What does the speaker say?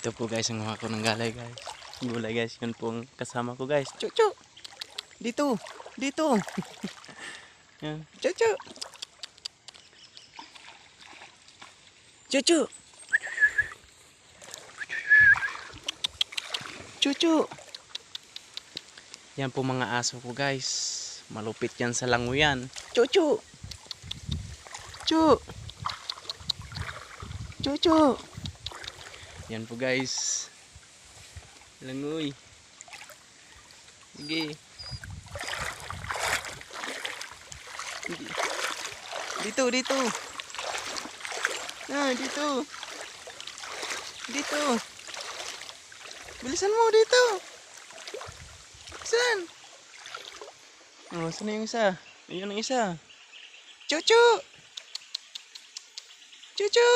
Ito po guys ang mga ko ng gulay guys. Gulay guys, yun po ang kasama ko guys. Chuchu! Dito! Dito! Yan. Chuchu! Chuchu! Chuchu! Yan po mga aso ko guys. Malupit yan sa languyan. Chuchu! Chu! Chuchu! Yan po guys. Langoy. Sige. Dito, dito. Ah, dito. Dito. Bilisan mo dito. Saan? Oh, saan yung isa? Ayun ang isa. Chuchu! Chuchu!